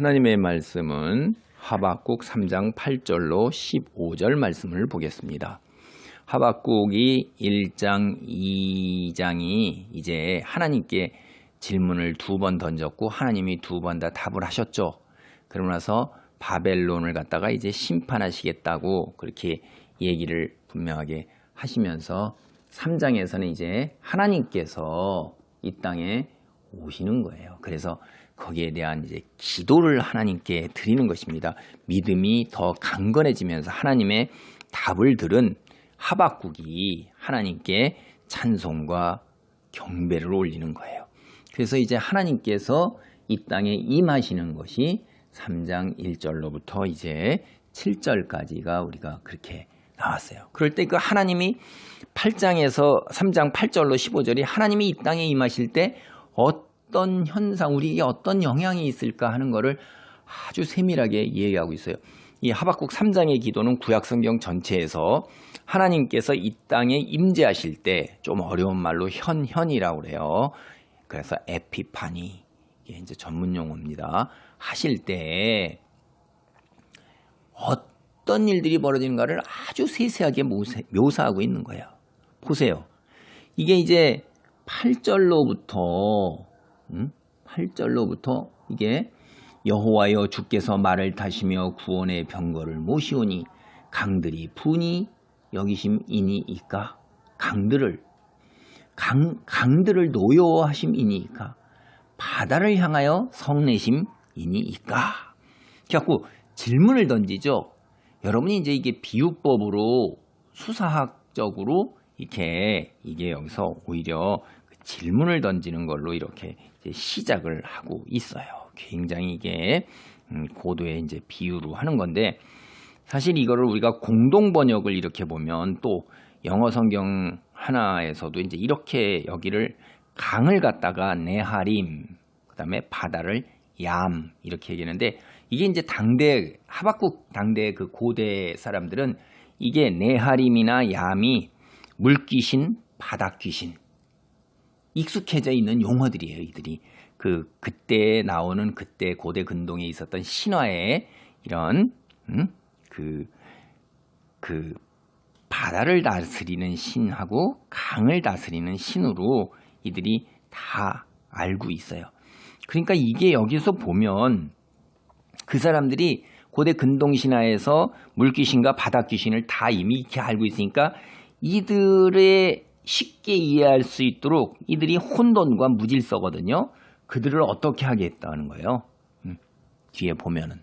하나님의 말씀은 하박국 3장 8절로 15절 말씀을 보겠습니다. 하박국이 1장, 2장이 이제 하나님께 질문을 2번 던졌고 하나님이 2번 다 답을 하셨죠. 그러고 나서 바벨론을 갖다가 이제 심판하시겠다고 그렇게 얘기를 분명하게 하시면서 3장에서는 이제 하나님께서 이 땅에 오시는 거예요. 그래서 거기에 대한 이제 기도를 하나님께 드리는 것입니다. 믿음이 더 강건해지면서 하나님의 답을 들은 하박국이 하나님께 찬송과 경배를 올리는 거예요. 그래서 이제 하나님께서 이 땅에 임하시는 것이 3장 1절로부터 이제 7절까지가 우리가 그렇게 나왔어요. 그럴 때 그 하나님이 8장에서 3장 8절로 15절이 하나님이 이 땅에 임하실 때 어떤 현상, 우리에게 어떤 영향이 있을까 하는 것을 아주 세밀하게 이해하고 있어요. 이 하박국 3장의 기도는 구약성경 전체에서 하나님께서 이 땅에 임재하실 때 좀 어려운 말로 현현이라고 그래요. 그래서 에피파니, 이게 이제 전문 용어입니다. 하실 때 어떤 일들이 벌어지는가를 아주 세세하게 묘사하고 있는 거예요. 보세요. 이게 이제 8절로부터 이게 여호와여 주께서 말을 타시며 구원의 병거를 모시오니 강들이 분이 여기심이니이까 강들을 노여워하심이니이까 바다를 향하여 성내심이니이까. 그래갖고 질문을 던지죠. 여러분이 이제 이게 비유법으로 수사학적으로 이게 여기서 오히려 질문을 던지는 걸로 이렇게 이제 시작을 하고 있어요. 굉장히 이게 고도의 이제 비유로 하는 건데, 사실 이거를 우리가 공동 번역을 이렇게 보면 또 영어 성경 하나에서도 이제 이렇게 여기를 강을 갖다가 네하림, 그다음에 바다를 얌 이렇게 얘기하는데, 이게 이제 당대 하박국 당대 그 고대 사람들은 이게 네하림이나 얌이 물귀신, 바다귀신 익숙해져 있는 용어들이에요. 이들이 그때 나오는 그때 고대 근동에 있었던 신화의 이런 그 바다를 다스리는 신하고 강을 다스리는 신으로 이들이 다 알고 있어요. 그러니까 이게 여기서 보면 그 사람들이 고대 근동 신화에서 물귀신과 바다귀신을 다 이미 이렇게 알고 있으니까 이들의 쉽게 이해할 수 있도록 이들이 혼돈과 무질서거든요. 그들을 어떻게 하겠다는 거예요. 뒤에 보면은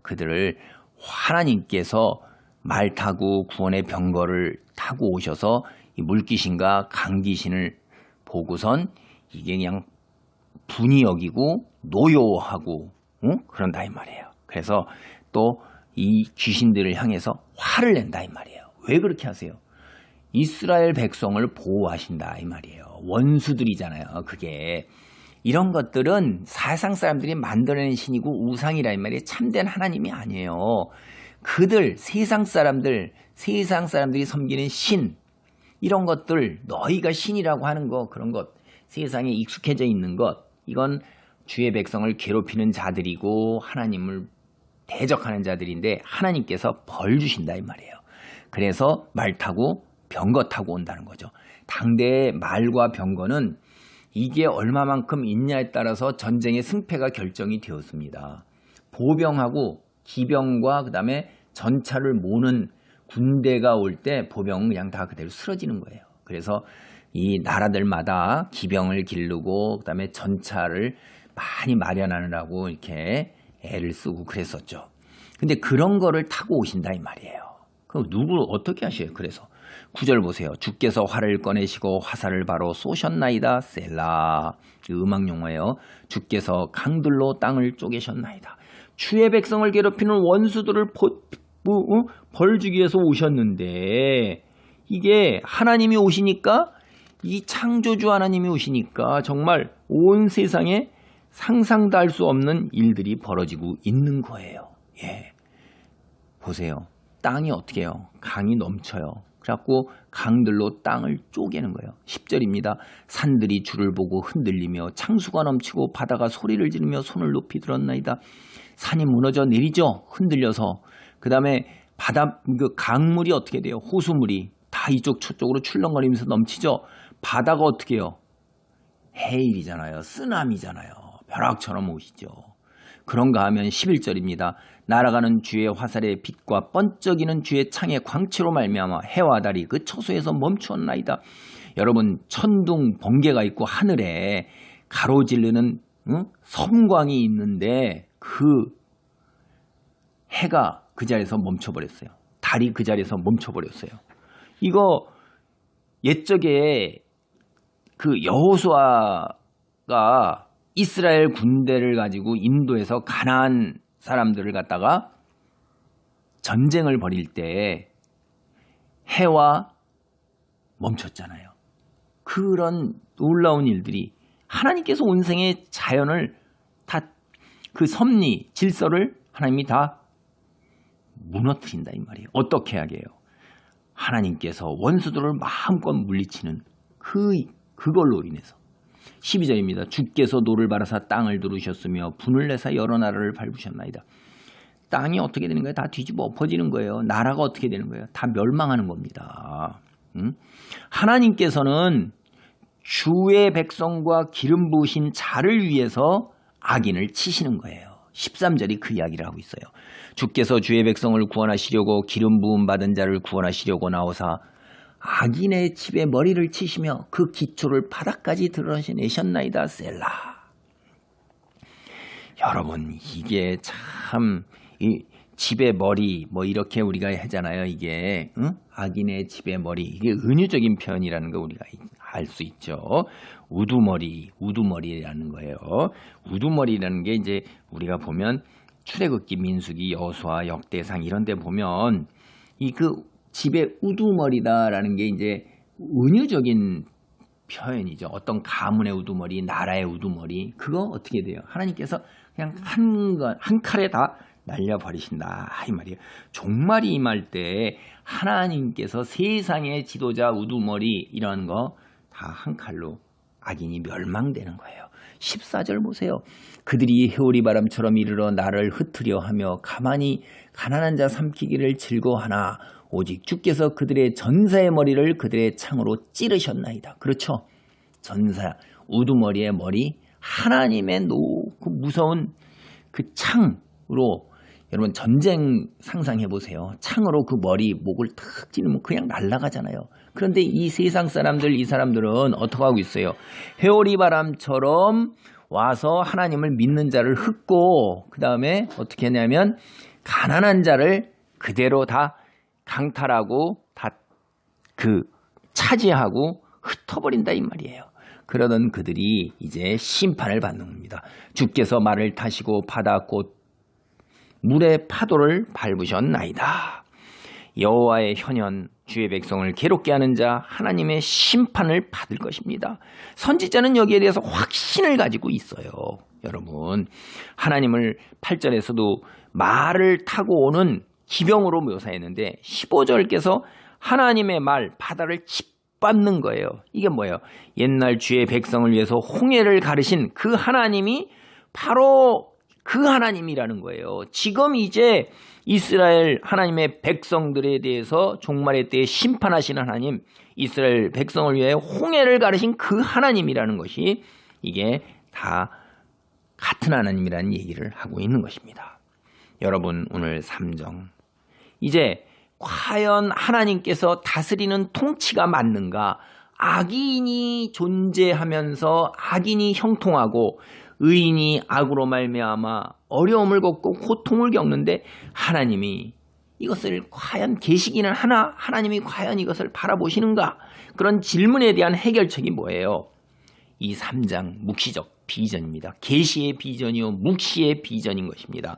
그들을 하나님께서 말 타고 구원의 병거를 타고 오셔서 이 물귀신과 강귀신을 보고선 이게 그냥 분이 여기고 노여워하고 그런다 이 말이에요. 그래서 또 이 귀신들을 향해서 화를 낸다 이 말이에요. 왜 그렇게 하세요? 이스라엘 백성을 보호하신다 이 말이에요. 원수들이잖아요. 그게 이런 것들은 사상 사람들이 만들어낸 신이고 우상이라 이 말이에요. 참된 하나님이 아니에요. 그들 세상 사람들이 섬기는 신, 이런 것들, 너희가 신이라고 하는 것, 그런 것, 세상에 익숙해져 있는 것, 이건 주의 백성을 괴롭히는 자들이고 하나님을 대적하는 자들인데 하나님께서 벌 주신다 이 말이에요. 그래서 말 타고 병거 타고 온다는 거죠. 당대의 말과 병거는 이게 얼마만큼 있냐에 따라서 전쟁의 승패가 결정이 되었습니다. 보병하고 기병과 그 다음에 전차를 모는 군대가 올 때 보병은 그냥 다 그대로 쓰러지는 거예요. 그래서 이 나라들마다 기병을 기르고 그 다음에 전차를 많이 마련하느라고 이렇게 애를 쓰고 그랬었죠. 근데 그런 거를 타고 오신다 이 말이에요. 그럼 누구 어떻게 하셔요? 그래서 9절 보세요. 주께서 활을 꺼내시고 화살을 바로 쏘셨나이다. 셀라. 음악 용어예요. 주께서 강들로 땅을 쪼개셨나이다. 주의 백성을 괴롭히는 원수들을 벌 주기 위해서 오셨는데, 이게 하나님이 오시니까, 이 창조주 하나님이 오시니까 정말 온 세상에 상상도 할 수 없는 일들이 벌어지고 있는 거예요. 예. 보세요. 땅이 어떻게 해요? 강이 넘쳐요. 그래갖고 강들로 땅을 쪼개는 거예요. 10절입니다. 산들이 주를 보고 흔들리며 창수가 넘치고 바다가 소리를 지르며 손을 높이 들었나이다. 산이 무너져 내리죠. 흔들려서. 그 다음에 바다, 그 강물이 어떻게 돼요? 호수물이 다 이쪽 저쪽으로 출렁거리면서 넘치죠. 바다가 어떻게 해요? 해일이잖아요. 쓰나미잖아요. 벼락처럼 오시죠. 그런가 하면 11절입니다. 날아가는 주의 화살의 빛과 번쩍이는 주의 창의 광채로 말미암아 해와 달이 그 처소에서 멈추었나이다. 여러분, 천둥 번개가 있고 하늘에 가로지르는 섬광이 있는데 그 해가 그 자리에서 멈춰버렸어요. 달이 그 자리에서 멈춰버렸어요. 이거 옛적에 그 여호수아가 이스라엘 군대를 가지고 인도에서 가나안 사람들을 갖다가 전쟁을 벌일 때 해와 멈췄잖아요. 그런 놀라운 일들이 하나님께서 온 생의 자연을 다 그 섭리, 질서를 하나님이 다 무너뜨린다 이 말이에요. 어떻게 하게 해요? 하나님께서 원수들을 마음껏 물리치는 그걸로 인해서 12절입니다. 주께서 노를 바라사 땅을 두르셨으며 분을 내사 여러 나라를 밟으셨나이다. 땅이 어떻게 되는 거예요? 다 뒤집어 엎어지는 거예요. 나라가 어떻게 되는 거예요? 다 멸망하는 겁니다. 하나님께서는 주의 백성과 기름 부으신 자를 위해서 악인을 치시는 거예요. 13절이 그 이야기를 하고 있어요. 주께서 주의 백성을 구원하시려고 기름 부음 받은 자를 구원하시려고 나오사 악인의 집에 머리를 치시며 그 기초를 바닥까지 드러내셨나이다. 셀라. 여러분, 이게 참 이 집의 머리 뭐 이렇게 우리가 하잖아요. 이게 악인의 집의 머리, 이게 은유적인 표현이라는 거 우리가 알 수 있죠. 우두머리라는 거예요. 우두머리라는 게 이제 우리가 보면 출애굽기, 민수기, 여호수아, 역대상 이런 데 보면 이 그 집의 우두머리다라는 게 이제 은유적인 표현이죠. 어떤 가문의 우두머리, 나라의 우두머리, 그거 어떻게 돼요? 하나님께서 그냥 한 칼에 다 날려버리신다 이 말이에요. 종말이 임할 때 하나님께서 세상의 지도자 우두머리 이런 거 다 한 칼로 악인이 멸망되는 거예요. 14절 보세요. 그들이 해오리 바람처럼 이르러 나를 흩으려 하며 가만히 가난한 자 삼키기를 즐거워하나 오직 주께서 그들의 전사의 머리를 그들의 창으로 찌르셨나이다. 그렇죠. 전사, 우두머리의 머리, 하나님의 그 무서운 그 창으로, 여러분 전쟁 상상해 보세요. 창으로 그 머리, 목을 탁 찌르면 그냥 날아가잖아요. 그런데 이 세상 사람들, 이 사람들은 어떻게 하고 있어요? 회오리 바람처럼 와서 하나님을 믿는 자를 흩고, 그 다음에 어떻게 하냐면 가난한 자를 그대로 다 강탈하고 다 그 차지하고 흩어버린다 이 말이에요. 그러던 그들이 이제 심판을 받는 겁니다. 주께서 말을 타시고 바다 곧 물의 파도를 밟으셨나이다. 여호와의 현현, 주의 백성을 괴롭게 하는 자 하나님의 심판을 받을 것입니다. 선지자는 여기에 대해서 확신을 가지고 있어요. 여러분, 하나님을 8절에서도 말을 타고 오는 기병으로 묘사했는데 15절께서 하나님의 말, 바다를 짓밟는 거예요. 이게 뭐예요? 옛날 주의 백성을 위해서 홍해를 가르신 그 하나님이 바로 그 하나님이라는 거예요. 지금 이제 이스라엘 하나님의 백성들에 대해서 종말의 때에 심판하시는 하나님, 이스라엘 백성을 위해 홍해를 가르신 그 하나님이라는 것이 이게 다 같은 하나님이라는 얘기를 하고 있는 것입니다. 여러분, 오늘 3정. 이제 과연 하나님께서 다스리는 통치가 맞는가? 악인이 존재하면서 악인이 형통하고 의인이 악으로 말미암아 어려움을 겪고 고통을 겪는데 하나님이 이것을 과연 계시기는 하나? 하나님이 과연 이것을 바라보시는가? 그런 질문에 대한 해결책이 뭐예요? 이 3장 묵시적 비전입니다. 계시의 비전이요 묵시의 비전인 것입니다.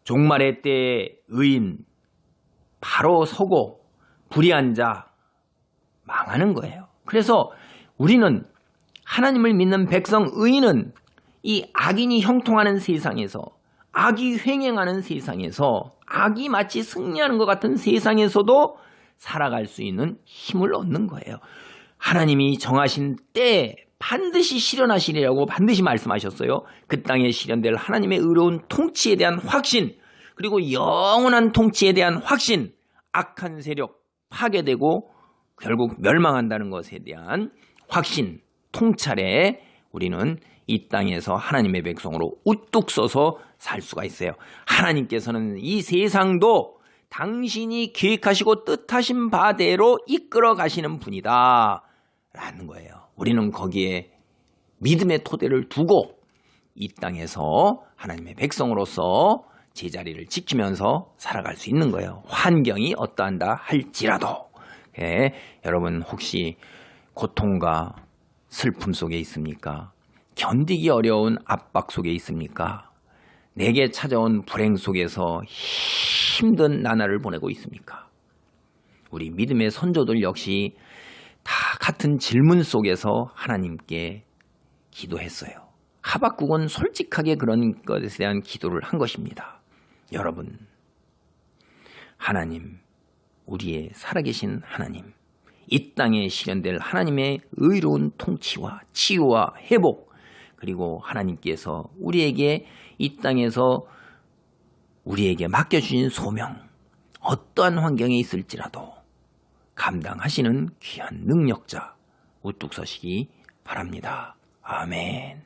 종말의 때에 의인 바로 서고 불의한 자 망하는 거예요. 그래서 우리는 하나님을 믿는 백성 의인은 이 악인이 형통하는 세상에서, 악이 횡행하는 세상에서, 악이 마치 승리하는 것 같은 세상에서도 살아갈 수 있는 힘을 얻는 거예요. 하나님이 정하신 때에 반드시 실현하시리라고 반드시 말씀하셨어요. 그 땅에 실현될 하나님의 의로운 통치에 대한 확신, 그리고 영원한 통치에 대한 확신, 악한 세력 파괴되고 결국 멸망한다는 것에 대한 확신, 통찰에 우리는 이 땅에서 하나님의 백성으로 우뚝 서서 살 수가 있어요. 하나님께서는 이 세상도 당신이 계획하시고 뜻하신 바대로 이끌어 가시는 분이다 라는 거예요. 우리는 거기에 믿음의 토대를 두고 이 땅에서 하나님의 백성으로서 제자리를 지키면서 살아갈 수 있는 거예요. 환경이 어떠한다 할지라도. 여러분 혹시 고통과 슬픔 속에 있습니까? 견디기 어려운 압박 속에 있습니까? 내게 찾아온 불행 속에서 힘든 나날을 보내고 있습니까? 우리 믿음의 선조들 역시 다 같은 질문 속에서 하나님께 기도했어요. 하박국은 솔직하게 그런 것에 대한 기도를 한 것입니다. 여러분, 하나님, 우리의 살아계신 하나님, 이 땅에 실현될 하나님의 의로운 통치와 치유와 회복, 그리고 하나님께서 우리에게 이 땅에서 우리에게 맡겨주신 소명, 어떠한 환경에 있을지라도 감당하시는 귀한 능력자 우뚝 서시기 바랍니다. 아멘.